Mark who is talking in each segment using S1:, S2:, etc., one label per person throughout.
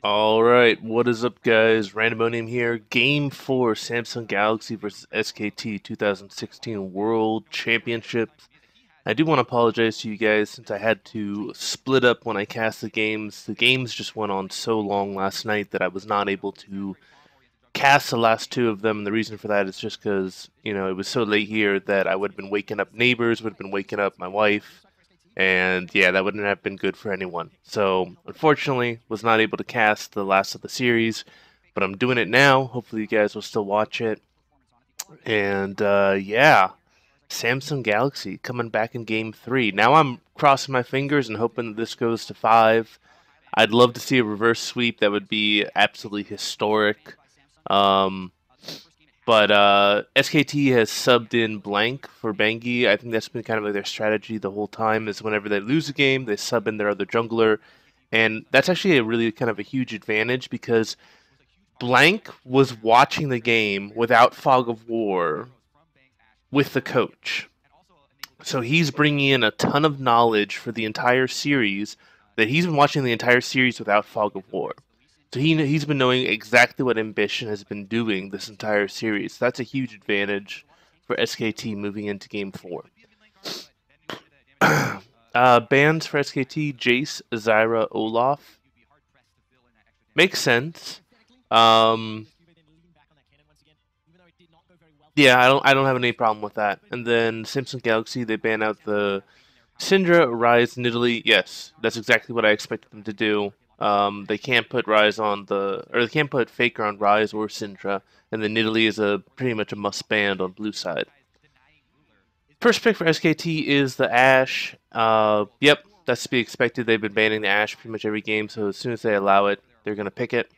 S1: Alright, what is up guys? Randomonium here. Game 4, Samsung Galaxy versus SKT 2016 World Championships. I do want to apologize to you guys since I had to split up when I cast the games. The games just went on so long last night that I was not able to cast the last two of them. And the reason for that is just because, it was so late here that I would have been waking up neighbors, would have been waking up my wife. And yeah, that wouldn't have been good for anyone. So unfortunately, was not able to cast the last of the series, but I'm doing it now. Hopefully, you guys will still watch it. And yeah, Samsung Galaxy coming back in Game 3. Now I'm crossing my fingers and hoping that this goes to 5. I'd love to see a reverse sweep. That would be absolutely historic. Um, but SKT has subbed in blank for Bengi. I think that's been kind of like their strategy the whole time. Is whenever they lose a game, they sub in their other jungler, and that's actually a really kind of a huge advantage because blank was watching the game without fog of war with the coach. So he's bringing in a ton of knowledge for the entire series that he's been watching the entire series without fog of war. So he's been knowing exactly what Ambition has been doing this entire series. That's a huge advantage for SKT moving into Game 4. Bans for SKT: Jace, Zyra, Olaf. Makes sense. Um, yeah, I don't have any problem with that. And then Samsung Galaxy, they ban out the Syndra, Ryze, Nidalee. Yes, that's exactly what I expected them to do. They can't put they can't put Faker on Ryze or Syndra, and then Nidalee is pretty much a must ban on blue side. First pick for SKT is the Ashe. Yep, that's to be expected. They've been banning the Ashe pretty much every game, so as soon as they allow it, they're gonna pick it.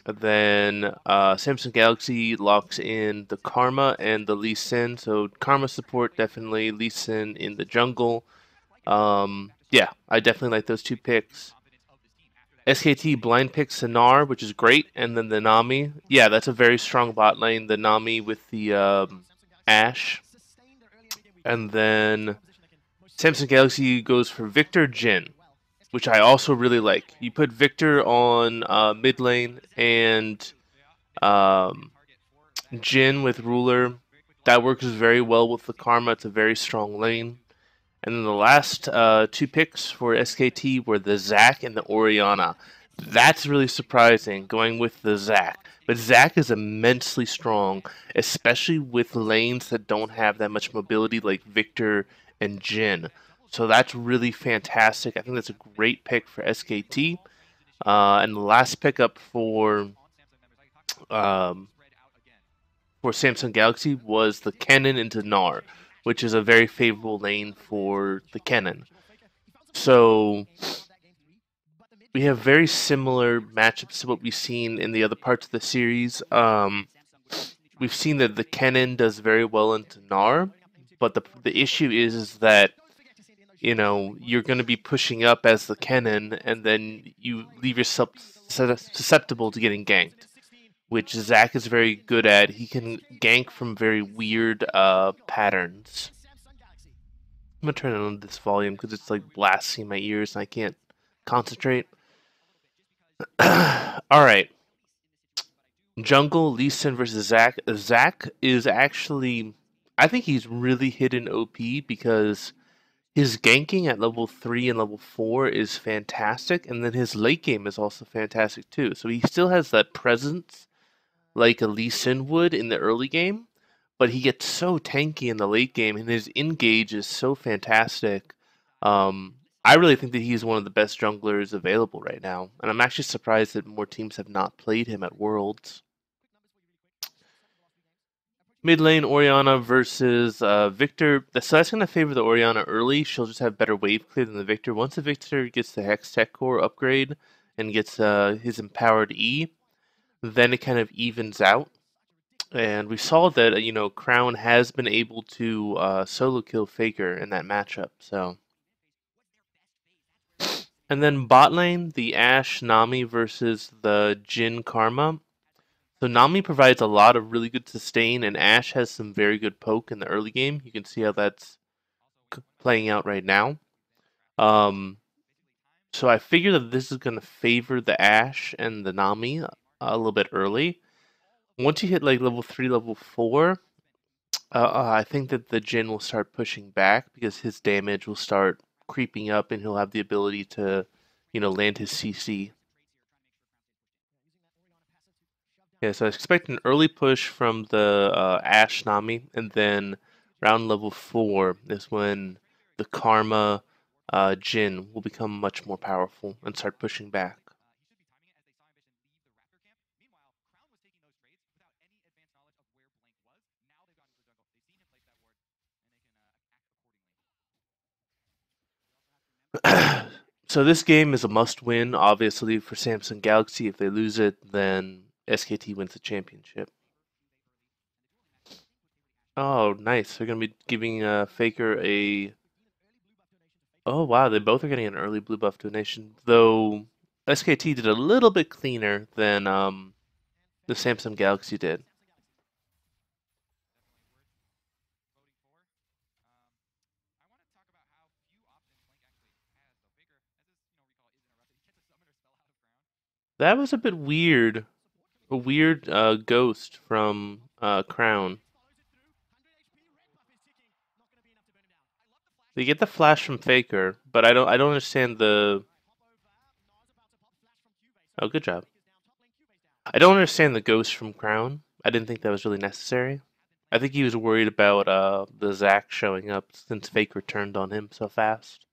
S1: Then Samsung Galaxy locks in the Karma and the Lee Sin. So Karma support definitely, Lee Sin in the jungle. Yeah, I definitely like those two picks. SKT blind pick Sonar, which is great, and then the Nami. Yeah, that's a very strong bot lane. The Nami with the Ashe. And then Samsung Galaxy goes for Victor Jin, which I also really like. You put Victor on mid lane and um, Jin with Ruler. That works very well with the Karma. It's a very strong lane. And then the last two picks for SKT were the Zac and the Orianna. That's really surprising, going with the Zac. But Zac is immensely strong, especially with lanes that don't have that much mobility like Victor and Jin. So that's really fantastic. I think that's a great pick for SKT. And the last pickup um, for Samsung Galaxy was the Kennen into Gnar, which is a very favorable lane for the Kennen. So we have very similar matchups to what we've seen in the other parts of the series. We've seen that the Kennen does very well into Gnar, but the issue is that you're going to be pushing up as the Kennen, and then you leave yourself susceptible to getting ganked, which Zac is very good at. He can gank from very weird patterns. I'm gonna turn on this volume because it's like blasting my ears and I can't concentrate. Alright. Jungle, Lee Sin versus Zac. Zac is actually, I think he's really hidden OP because his ganking at level 3 and level 4 is fantastic, and then his late game is also fantastic too. So he still has that presence like a Lee Sin would in the early game, but he gets so tanky in the late game, and his engage is so fantastic. I really think that he's one of the best junglers available right now, and I'm actually surprised that more teams have not played him at Worlds. Mid lane Orianna versus Victor. So that's going to favor the Orianna early. She'll just have better wave clear than the Victor. Once the Victor gets the Hex Tech Core upgrade and gets his empowered E, then it kind of evens out. And we saw that, Crown has been able to solo kill Faker in that matchup. So, and then bot lane, the Ashe Nami versus the Jin Karma. So Nami provides a lot of really good sustain, and Ashe has some very good poke in the early game. You can see how that's playing out right now. Um, So I figure that this is going to favor the Ash and the Nami a little bit early. Once you hit like level 3, level 4, I think that the Jin will start pushing back because his damage will start creeping up and he'll have the ability to, land his CC. Yeah, so I expect an early push from the Ash Nami, and then round level 4 is when the Karma Jin will become much more powerful and start pushing back. So this game is a must-win, obviously, for Samsung Galaxy. If they lose it, then SKT wins the championship. Oh, nice. They're going to be giving Faker a... Oh, wow. They both are getting an early blue buff donation. Though SKT did a little bit cleaner than the Samsung Galaxy did. That was a bit weird. A weird ghost from Crown. They get the flash from Faker, but I don't understand the... Oh, good job. I don't understand the ghost from Crown. I didn't think that was really necessary. I think he was worried about the Zac showing up since Faker turned on him so fast.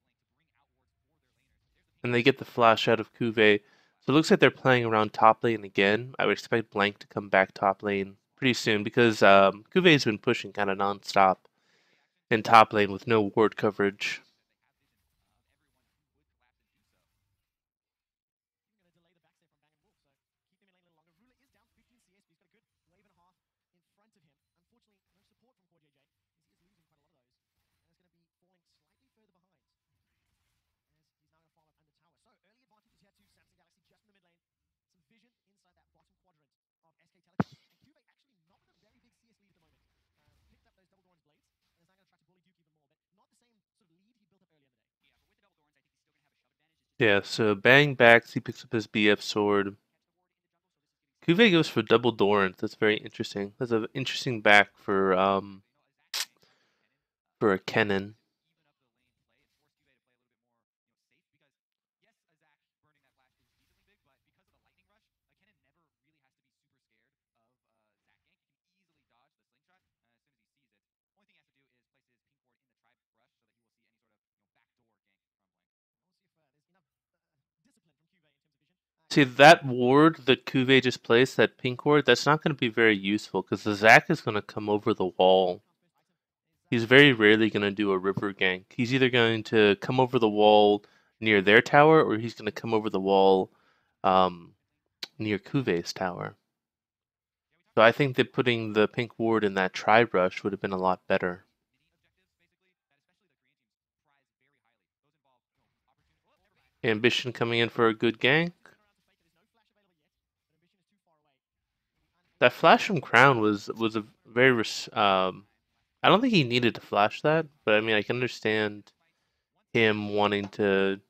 S1: And they get the flash out of Cuvée. So it looks like they're playing around top lane again. I would expect Blank to come back top lane pretty soon because Cuvé's been pushing kind of nonstop in top lane with no ward coverage. Yeah, so bang backs, he picks up his BF sword. Cuvée goes for double Dorans. That's very interesting. That's an interesting back for a Kennen. See, that ward that Cuvée just placed, that pink ward, that's not going to be very useful because the Zac is going to come over the wall. He's very rarely going to do a river gank. He's either going to come over the wall near their tower or he's going to come over the wall um, near Cuvé's tower. So I think that putting the pink ward in that tri-brush would have been a lot better. Ambition coming in for a good gank. That flash from Crown was a very I don't think he needed to flash that, but I mean I can understand him wanting to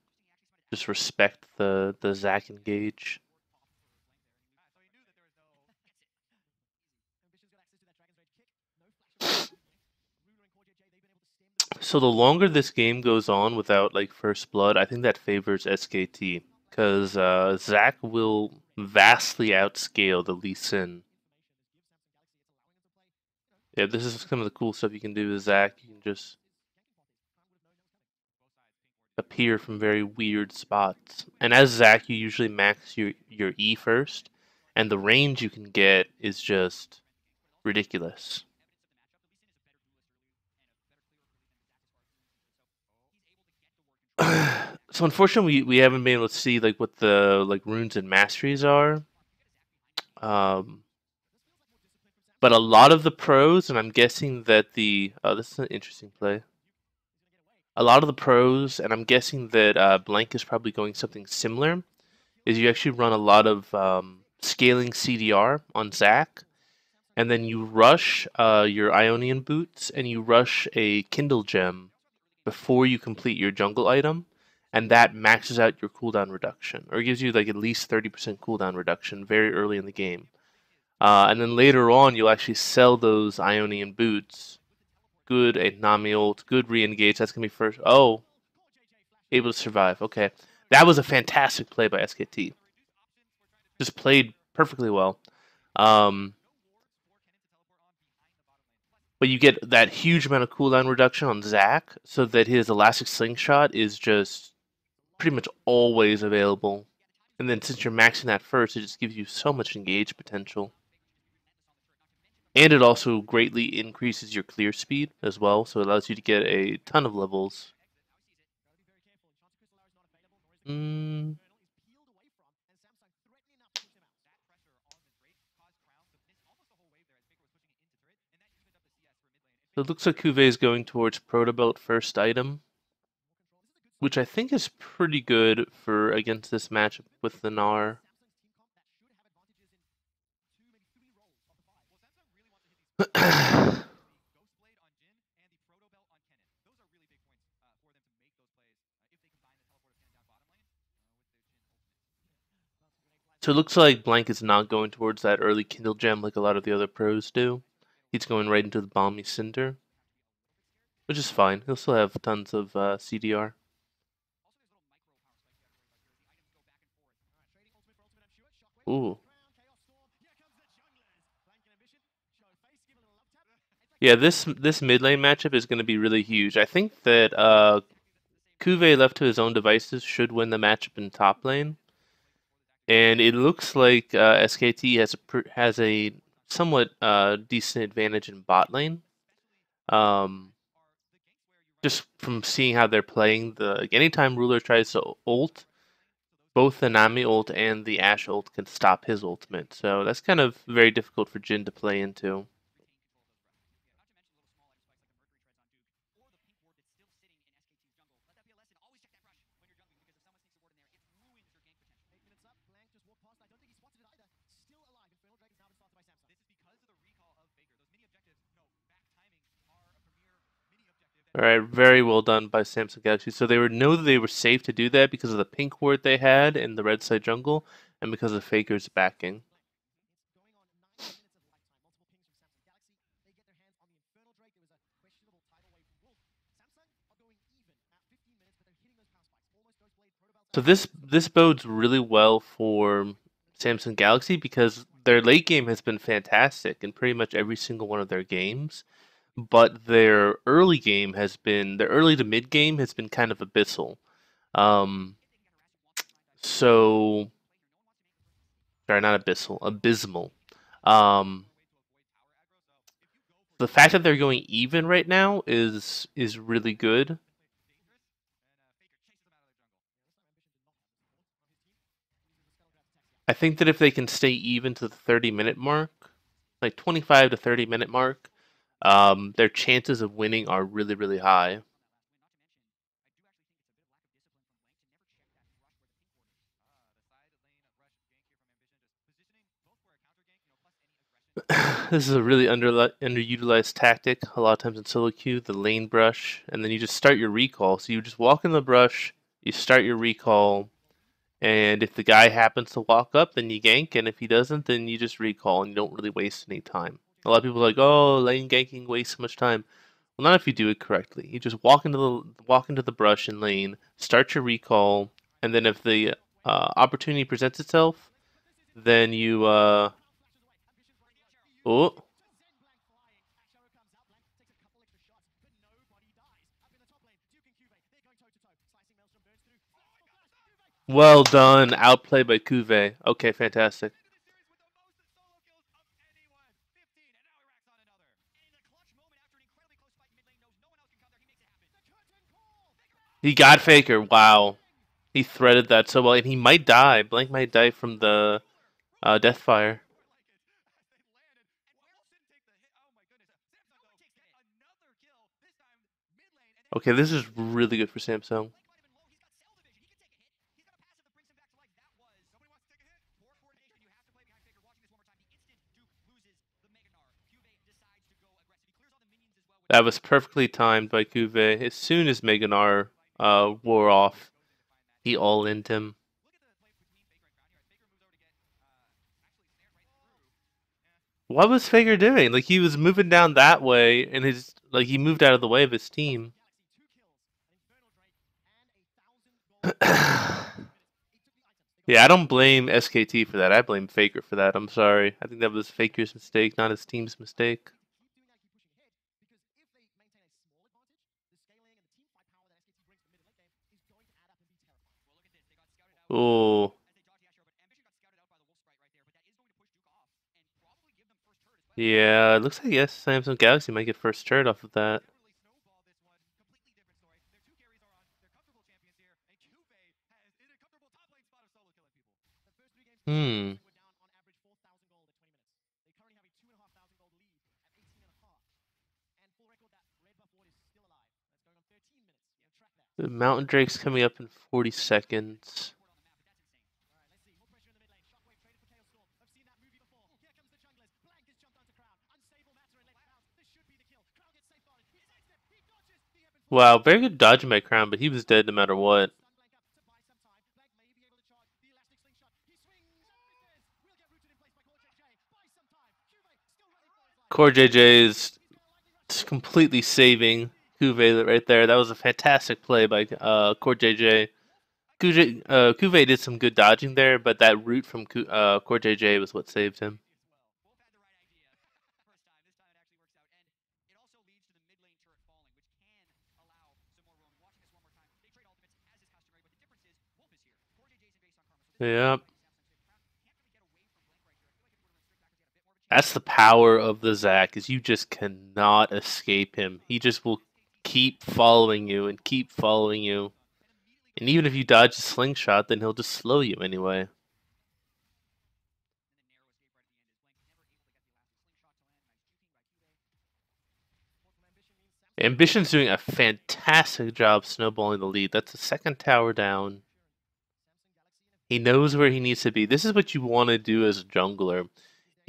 S1: just respect the Zac engage. So the longer this game goes on without like first blood, I think that favors SKT because Zac will vastly outscale the Lee Sin. Yeah, this is some of the cool stuff you can do with Zac. You can just appear from very weird spots. And as Zac, you usually max your E first, and the range you can get is just ridiculous. So unfortunately, we haven't been able to see like what the like runes and masteries are. Um, but a lot of the pros, and I'm guessing that the this is an interesting play. A lot of the pros, and I'm guessing that Blank is probably going something similar. Is you actually run a lot of scaling CDR on Zac, and then you rush your Ionian boots, and you rush a Kindle gem before you complete your jungle item, and that maxes out your cooldown reduction, or gives you like at least 30% cooldown reduction very early in the game. And then later on, you'll actually sell those Ionian boots. Good a Nami ult, good re-engage. That's gonna be first. Oh, able to survive. Okay, that was a fantastic play by SKT. Just played perfectly well. Um, but you get that huge amount of cooldown reduction on Zac, so that his elastic slingshot is just pretty much always available. And then since you're maxing that first, it just gives you so much engage potential. And it also greatly increases your clear speed as well, so it allows you to get a ton of levels. Mm. So it looks like Cuvée is going towards Protobelt first item, which I think is pretty good for against this matchup with the Gnar. So it looks like Blank is not going towards that early Kindle Gem like a lot of the other pros do. He's going right into the Balmy Cinder, which is fine. He'll still have tons of CDR. Ooh. Yeah, this mid lane matchup is going to be really huge. I think that Cuvée left to his own devices should win the matchup in top lane, and it looks like SKT has a somewhat decent advantage in bot lane. Um, just from seeing how they're playing, like, anytime Ruler tries to ult, both the Nami ult and the Ashe ult can stop his ultimate. So that's kind of very difficult for Jhin to play into. All right, very well done by Samsung Galaxy. So they know that they were safe to do that because of the pink ward they had in the red side jungle, and because of Faker's backing. So this bodes really well for Samsung Galaxy because their late game has been fantastic in pretty much every single one of their games, but their early to mid game has been kind of abyssal. Um, so sorry, not abyssal, abysmal. Um, the fact that they're going even right now is really good. I think that if they can stay even to the 30-minute mark, like 25 to 30-minute mark, their chances of winning are really, really high. This is a really underutilized tactic. A lot of times in solo queue, the lane brush, and then you just start your recall. So you just walk in the brush, you start your recall, and if the guy happens to walk up, then you gank, and if he doesn't, then you just recall, and you don't really waste any time. A lot of people are like, "Oh, lane ganking wastes so much time." Well, not if you do it correctly. You just walk into the brush and lane, start your recall, and then if the opportunity presents itself, then you oh, well done, outplay by Cuvée. Okay, fantastic. He got Faker. Wow, he threaded that so well, and he might die. Blank might die from the Deathfire. Okay, this is really good for Samsung. That was perfectly timed by Cuvée. As soon as Meganar wore off, He all-in'd him. What was Faker doing? Like, he was moving down that way, and he moved out of the way of his team. Yeah, I don't blame SKT for that. I blame Faker for that. I'm sorry. I think that was Faker's mistake, not his team's mistake. Oh. Yeah, it looks like yes, Samsung Galaxy might get first turret off of that. Hmm. The Mountain Drake's coming up in 40 seconds. Wow, very good dodging by Crown, but he was dead no matter what. Core JJ is completely saving Kuve right there. That was a fantastic play by Core JJ. Kuve did some good dodging there, but that route from Core JJ was what saved him. Yep. That's the power of the Zac, is you just cannot escape him. He just will keep following you and keep following you. And even if you dodge a slingshot, then he'll just slow you anyway. Ambition's doing a fantastic job snowballing the lead. That's the second tower down. He knows where he needs to be. This is what you want to do as a jungler,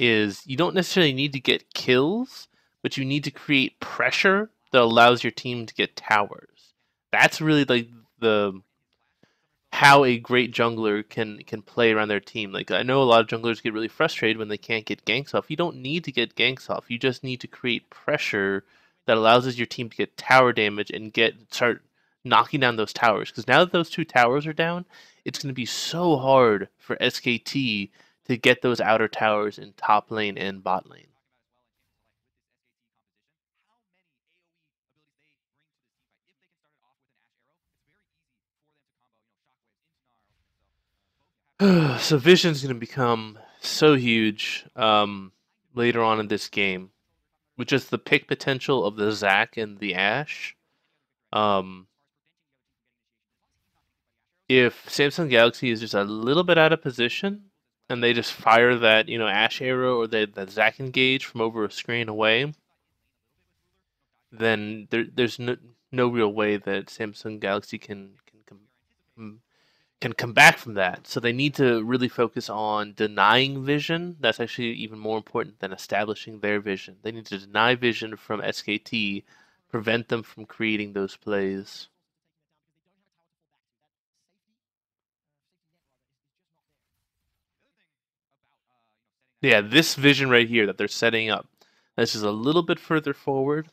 S1: is you don't necessarily need to get kills, but you need to create pressure that allows your team to get towers. That's really like the how a great jungler can play around their team. Like, I know a lot of junglers get really frustrated when they can't get ganks off. You don't need to get ganks off. You just need to create pressure that allows your team to get tower damage and start knocking down those towers. Because now that those two towers are down, it's going to be so hard for SKT to get those outer towers in top lane and bot lane. So Vision's going to become so huge later on in this game, with just the pick potential of the Zac and the Ashe. Um, if Samsung Galaxy is just a little bit out of position and they just fire that Ashe arrow or that Zac engage from over a screen away, then there's no real way that Samsung Galaxy can come back from that. So they need to really focus on denying vision. That's actually even more important than establishing their vision. They need to deny vision from SKT, prevent them from creating those plays. Yeah, this vision right here that they're setting up, that's just a little bit further forward.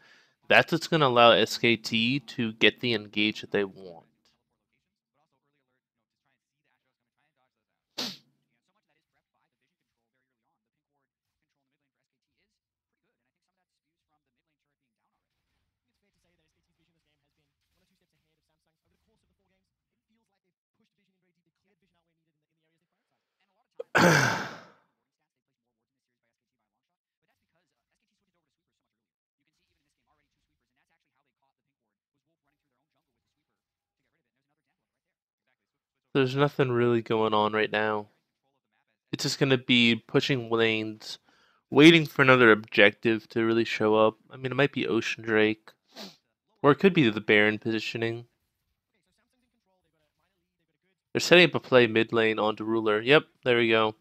S1: That's what's going to allow SKT to get the engage that they want. There's nothing really going on right now. It's just going to be pushing lanes, waiting for another objective to really show up. I mean, it might be Ocean Drake, or it could be the Baron positioning. They're setting up a play mid lane onto Ruler. Yep, there we go.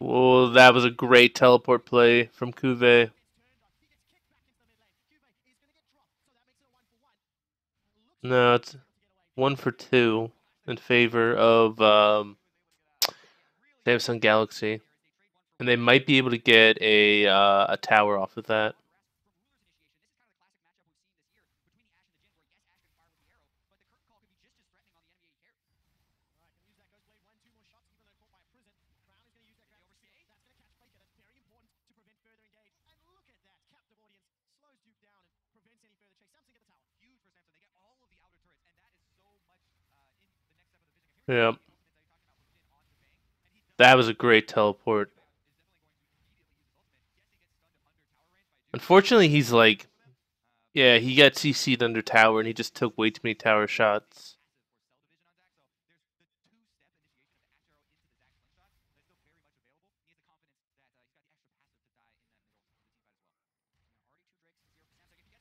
S1: Well, that was a great teleport play from Kuve. No, it's 1 for 2 in favor of Samsung Galaxy, and they might be able to get a tower off of that. Yeah, that was a great teleport. Unfortunately, he's like, yeah, he got CC'd under tower, and he just took way too many tower shots.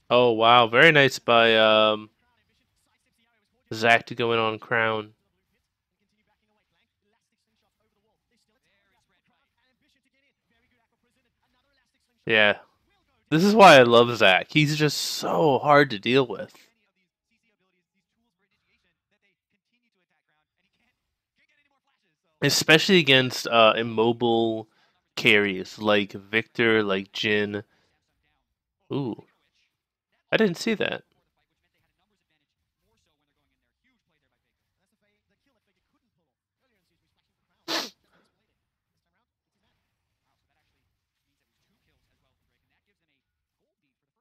S1: Oh wow, very nice by Zach to go in on Crown. Yeah, this is why I love Zach. He's just so hard to deal with, especially against immobile carries like Victor, like Jin. Ooh, I didn't see that.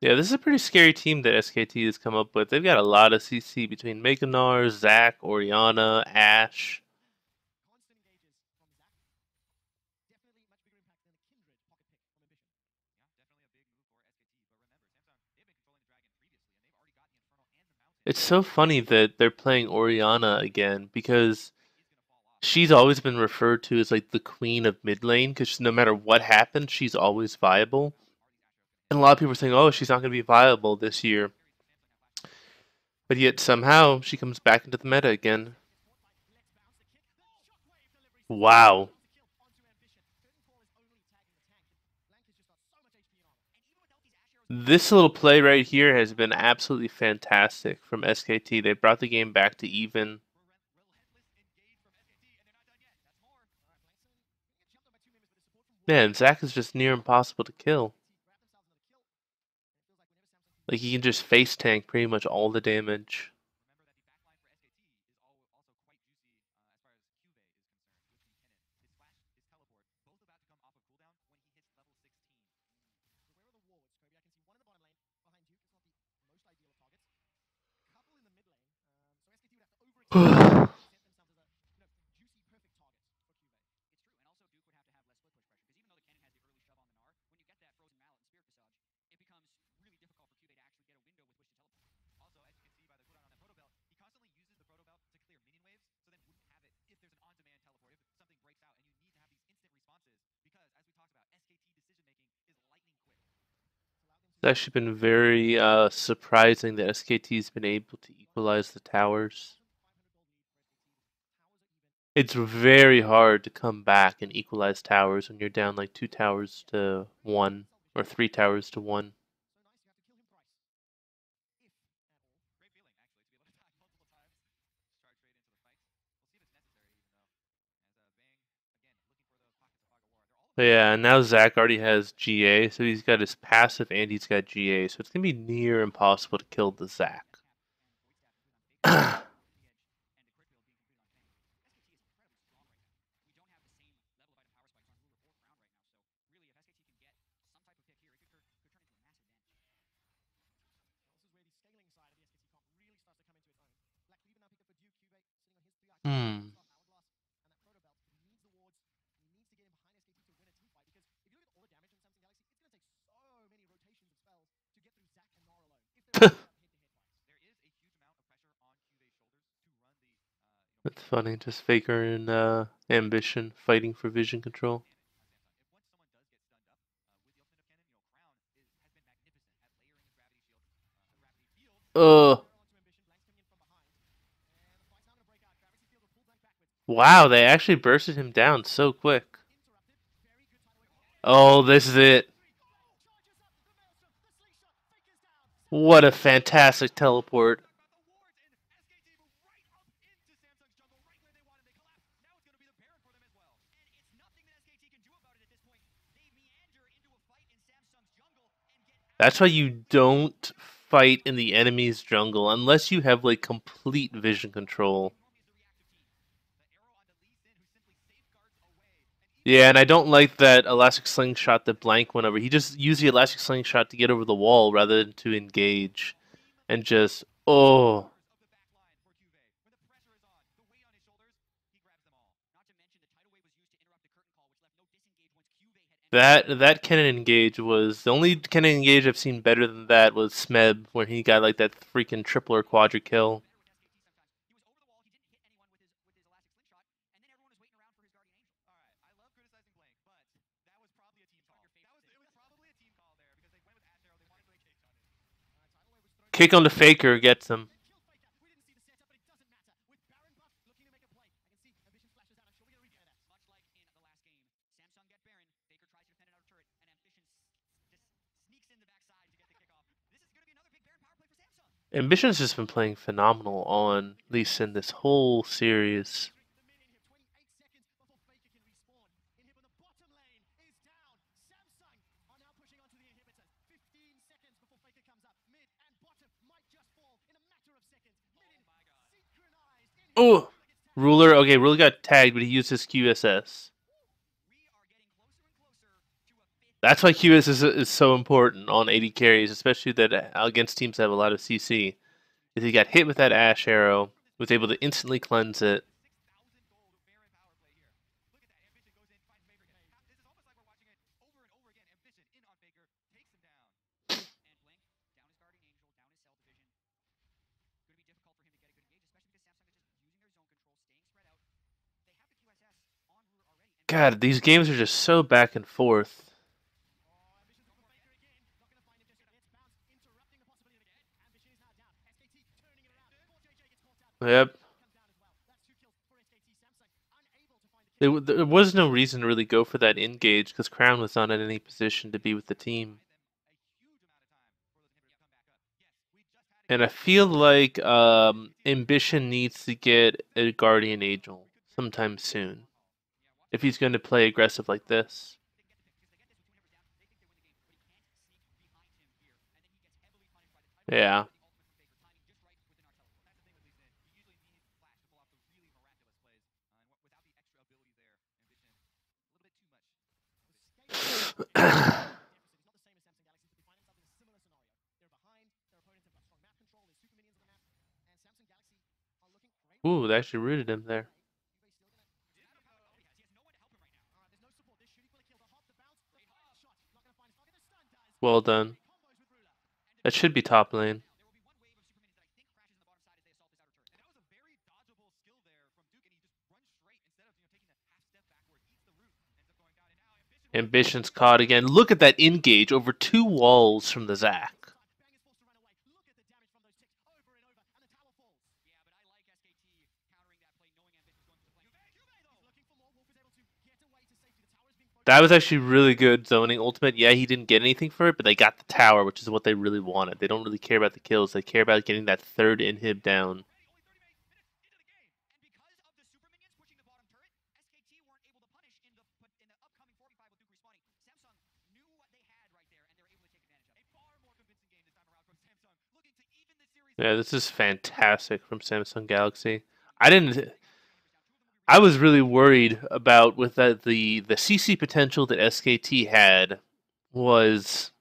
S1: Yeah, this is a pretty scary team that SKT has come up with. They've got a lot of CC between Meganar, Zac, Oriana, Ashe. It's so funny that they're playing Oriana again because she's always been referred to as like the queen of mid lane because no matter what happens, she's always viable. And a lot of people are saying, "Oh, she's not going to be viable this year," but yet somehow she comes back into the meta again. Wow, this little play right here has been absolutely fantastic from SKT. They brought the game back to even. Man, Zac is just near impossible to kill. Like he can just face tank pretty much all the damage. It's actually been very surprising that SKT's been able to equalize the towers. It's very hard to come back and equalize towers when you're down like 2 towers to 1 or 3 towers to 1. But yeah, and now Zac already has GA, so he's got his passive and he's got GA, so it's gonna be near impossible to kill the Zac. Hmm. That's funny. Just Faker and Ambition fighting for vision control. Ugh. Wow, they actually bursted him down so quick. Oh, this is it. What a fantastic teleport. That's why you don't fight in the enemy's jungle unless you have like complete vision control. Yeah, and I don't like that elastic slingshot that Blank went over. He just used the elastic slingshot to get over the wall rather than to engage. And just, oh, that cannon engage was the only cannon engage I've seen better than that was Smeb when he got like that freaking triple or quadra kill. Kick on the faker gets him. Ambition's just been playing phenomenal on Lee Sin this whole series. Oh, Ruler. Okay, Ruler got tagged, but he used his QSS. That's why QSS is so important on AD carries, especially that against teams that have a lot of CC. Is he got hit with that Ash arrow, was able to instantly cleanse it. God, these games are just so back and forth. Yep. There was no reason to really go for that engage because Crown was not in any position to be with the team. And I feel like Ambition needs to get a Guardian Angel sometime soon if he's going to play aggressive like this. Yeah. Ooh, they actually rooted him there. Well done. That should be top lane. Ambition's caught again. Look at that engage over 2 walls from the Zac. That was actually really good zoning ultimate. Yeah, he didn't get anything for it, but they got the tower, which is what they really wanted. They don't really care about the kills. They care about getting that third inhib down. Yeah, this is fantastic from Samsung Galaxy. I didn't. I was really worried about with that the CC potential that SKT had was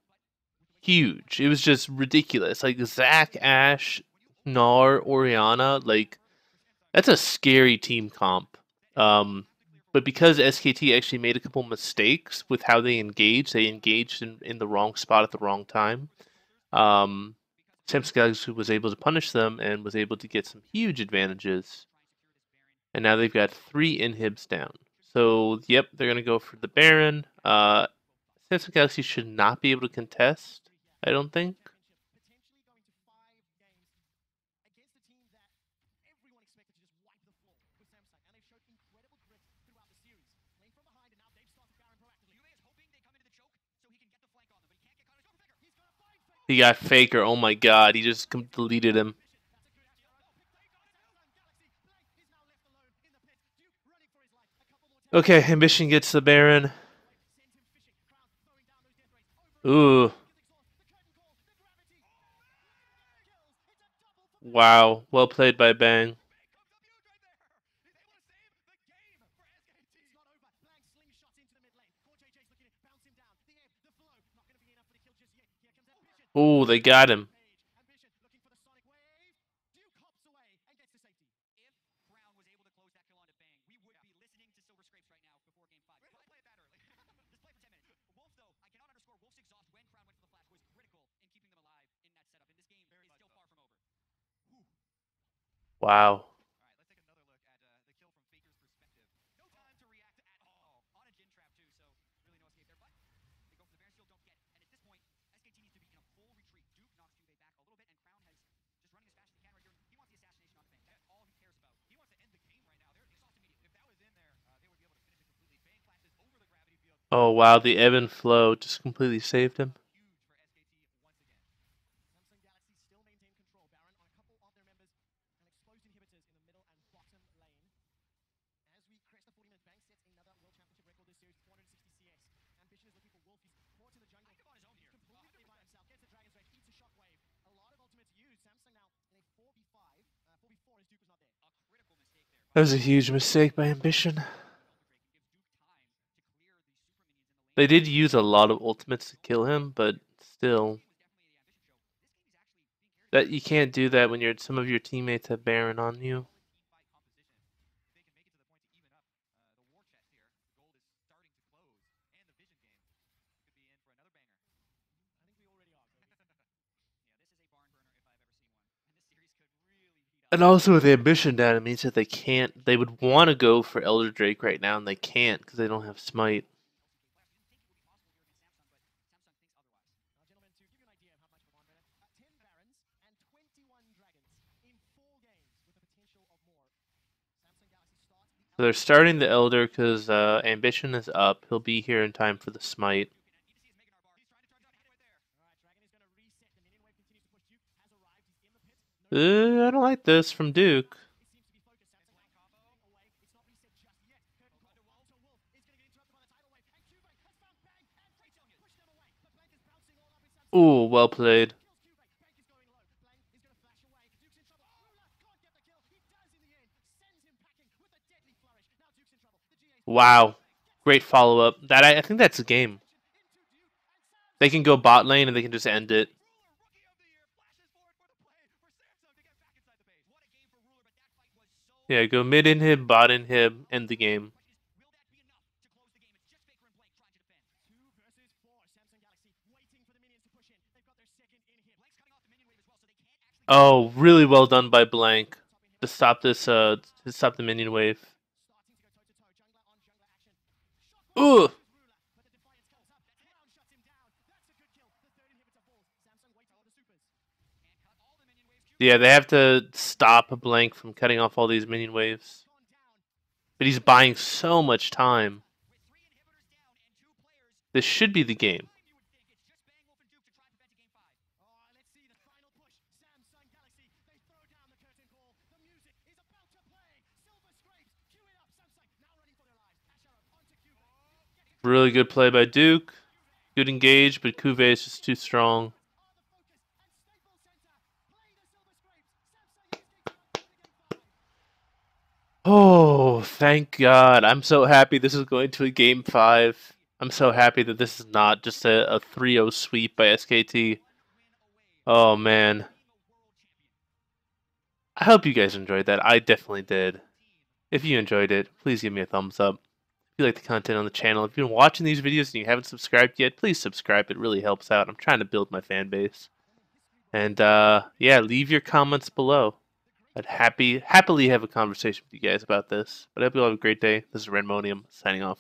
S1: huge. It was just ridiculous. Like Zac, Ash, Gnar, Oriana, like that's a scary team comp. But because SKT actually made a couple mistakes with how they engaged in the wrong spot at the wrong time. Um, Samsung Galaxy was able to punish them and was able to get some huge advantages. And now they've got 3 inhibs down. So, yep, they're going to go for the Baron. Samsung Galaxy should not be able to contest, I don't think. He got Faker. Oh my god, he just deleted him. Okay, Ambition gets the Baron. Ooh. Wow. Well played by Bang. Ooh, they got him. Wow. Oh wow, the ebb and flow just completely saved him. That was a huge mistake by Ambition. They did use a lot of ultimates to kill him, but still. That you can't do that when some of your teammates have Baron on you. And also with Ambition down, it means that they can't. They would want to go for Elder Drake right now, and they can't because they don't have Smite. So they're starting the Elder because Ambition is up. He'll be here in time for the Smite. I don't like this from Duke. Ooh, well played. Wow. Great follow up. I think that's a game. They can go bot lane and they can just end it. Yeah, go mid inhib, bot inhib, end the game. Oh, really well done by Blank to stop this. To stop the minion wave. Ooh. Yeah, they have to stop Blank from cutting off all these minion waves. But he's buying so much time. This should be the game. Really good play by Duke. Good engage, but Kuve is just too strong. Oh, thank God. I'm so happy this is going to a game 5. I'm so happy that this is not just a 3-0 sweep by SKT. Oh, man. I hope you guys enjoyed that. I definitely did. If you enjoyed it, please give me a thumbs up. If you like the content on the channel, if you've been watching these videos and you haven't subscribed yet, please subscribe. It really helps out. I'm trying to build my fan base. And yeah, leave your comments below. I'd happily have a conversation with you guys about this. But I hope you all have a great day. This is Renmonium signing off.